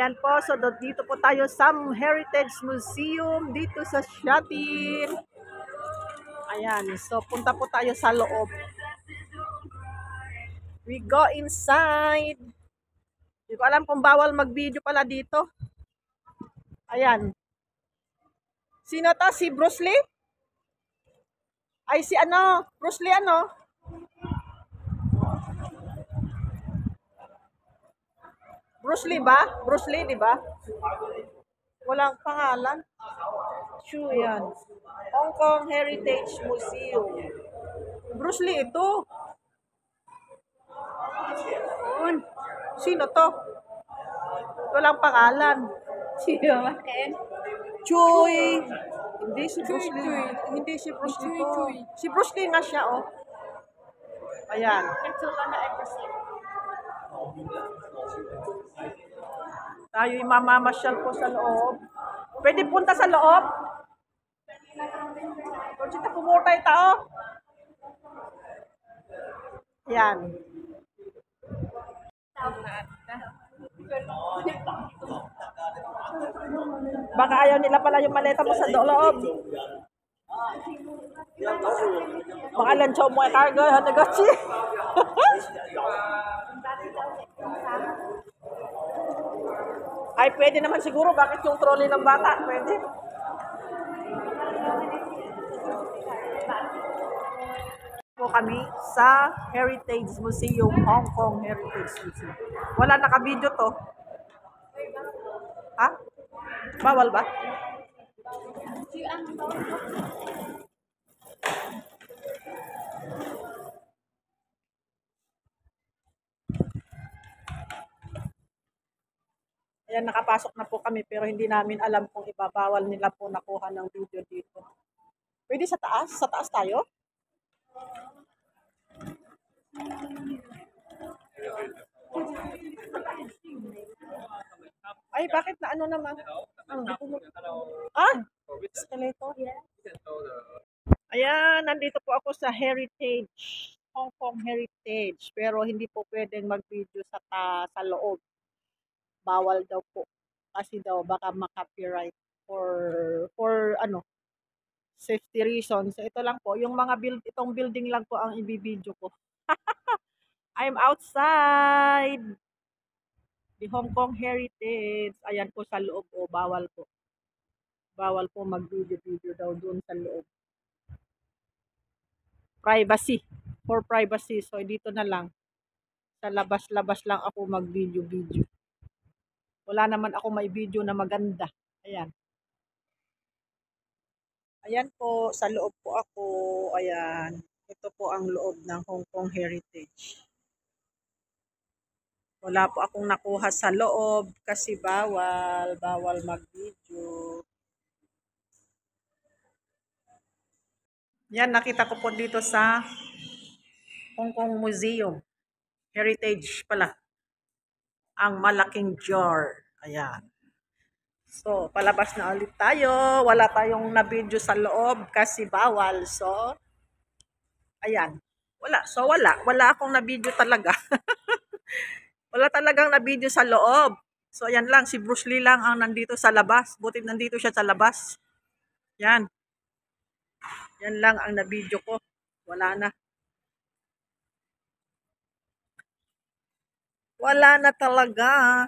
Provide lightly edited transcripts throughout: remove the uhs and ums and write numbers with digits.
Ayan po, so dito po tayo sa Heritage Museum dito sa Shatin. Ayan, so punta po tayo sa loob. We go inside. Hindi ko alam kung bawal mag-video pala dito. Ayan. Sino to? Si Bruce Lee? Ay si ano? Bruce Lee ano? Bruce Lee ba? Bruce Lee, di ba? Walang pangalan. Sure yan. Hong Kong Heritage Museum. Bruce Lee ito. Sino to? Walang pangalan. Sino? Chuy. Hindi si Bruce Lee. Hindi si Bruce Lee to. Si Bruce Lee nga siya, oh. Ayan. Tayo yung mamamasyal po sa loob. Pwede punta sa loob? Kung sita pumutay tao. Ayan. Baka ayaw nila pala yung maleta mo sa loob. Mga lanchaw mo ay karga, hanagatsi. Ay, pwede naman siguro. Bakit yung trolley ng bata? Pwede. Po kami sa Heritage Museum, Hong Kong Heritage Museum. Wala naka-video to. Ha? Bawal ba? Ayan, nakapasok na po kami pero hindi namin alam kung ibabawal nila po nakuha ng video dito. Pwede sa taas? Sa taas tayo? Ay, bakit na ano naman? Skeleto? Ayan, nandito po ako sa Heritage. Hong Kong Heritage. Pero hindi po pwedeng mag-video sa loob. Bawal daw po. Kasi daw baka ma-copyright for ano, safety reasons. So ito lang po, yung mga itong building lang po ang ibibideo ko. I'm outside the Hong Kong Heritage. Ayan po sa loob, o bawal po. Bawal po mag-video daw doon sa loob. Privacy. For privacy. So dito na lang. Sa labas-labas lang ako mag-video. Wala naman ako may video na maganda. Ayan. Ayan po, sa loob po ako. Ayan. Ito po ang loob ng Hong Kong Heritage. Wala po akong nakuha sa loob kasi bawal mag-video. Yan, nakita ko po dito sa Hong Kong Museum. Heritage pala. Ang malaking jar. Ayan. So, palabas na ulit tayo. Wala tayong na-video sa loob kasi bawal. So, ayan. Wala. So, wala. Wala akong na-video talaga. Wala talagang na-video sa loob. So, ayan lang. Si Bruce Lee lang ang nandito sa labas. Buti nandito siya sa labas. Yan. Yan lang ang na-video ko. Wala na. Wala na talaga.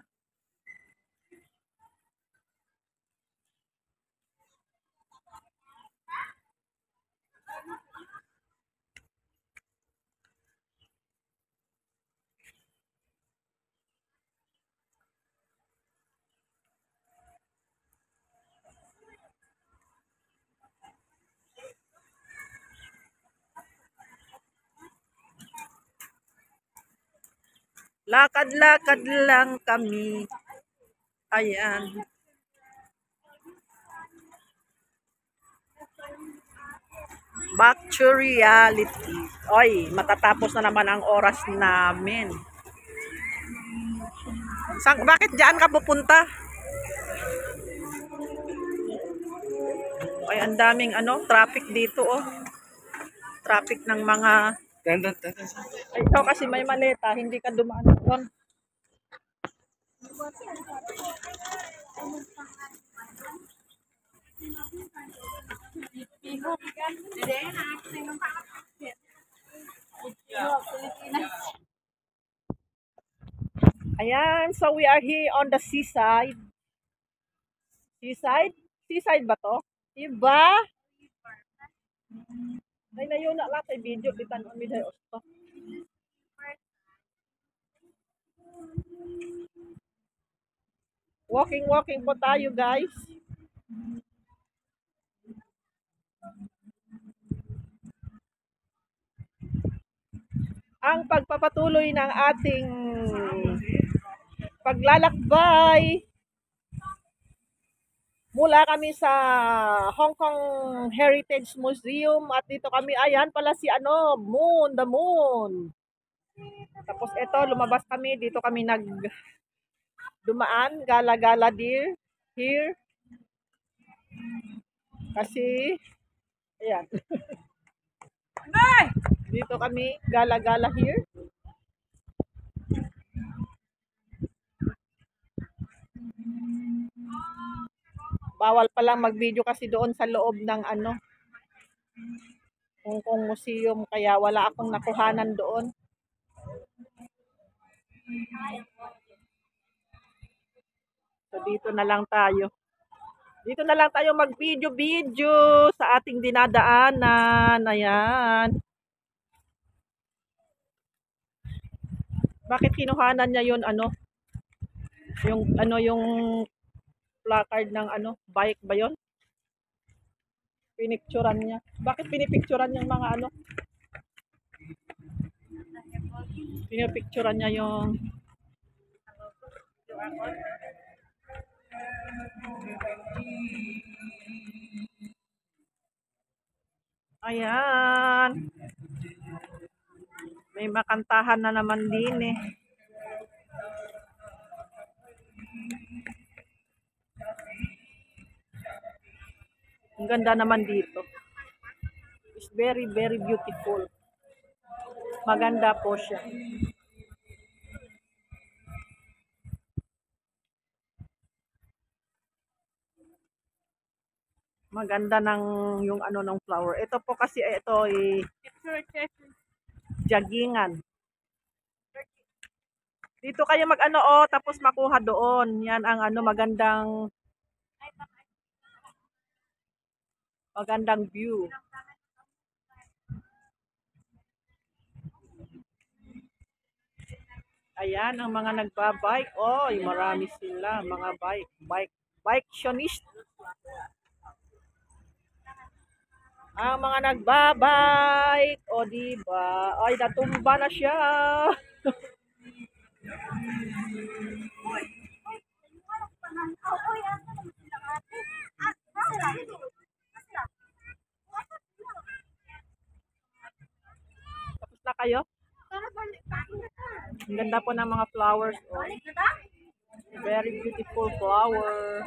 Lakad-lakad lang kami. Ayan. Back to reality. Oy, matatapos na naman ang oras namin. Bakit diyan ka pupunta? Ay, ang daming traffic dito, oh. Traffic ng mga... Ay, ikaw kasi may maleta, hindi ka dumaan doon. Ayan, so we are here on the seaside. Seaside? Seaside ba to? Iba? Ay, na yun na lang sa video. Bitan mo miday osto. Walking po tayo, guys. Ang pagpapatuloy ng ating paglalakbay mula kami sa Hong Kong Heritage Museum at dito kami, ayan pala si Moon, the Moon. Tapos ito, lumabas kami, dito kami dumaan, gala-gala dear, here. Kasi, ayan. Dito kami, gala-gala here. Bawal palang mag-video kasi doon sa loob ng Hong Kong Museum, kaya wala akong nakuhanan doon. So dito na lang tayo. Dito na lang tayo mag-video sa ating dinadaanan. Ayan. Bakit kinuhanan niya yun yung placard ng bike ba yon? Pinicturan niya. Bakit pinipicturan yung mga pinipicturan niya yung ayan. May makantahan na naman din eh. Ang ganda naman dito. It's very, very beautiful. Maganda po siya. Maganda yung ng flower. Ito po kasi ito jagingan. Dito kayo tapos makuha doon. Yan ang magandang view. Ayan ang mga nagbabike. Oy, marami sila mga biketionist. Ang mga nagbabike, diba? Ay, natumba na siya. Tapos na kayo? Ang ganda po ng mga flowers. Very beautiful flower.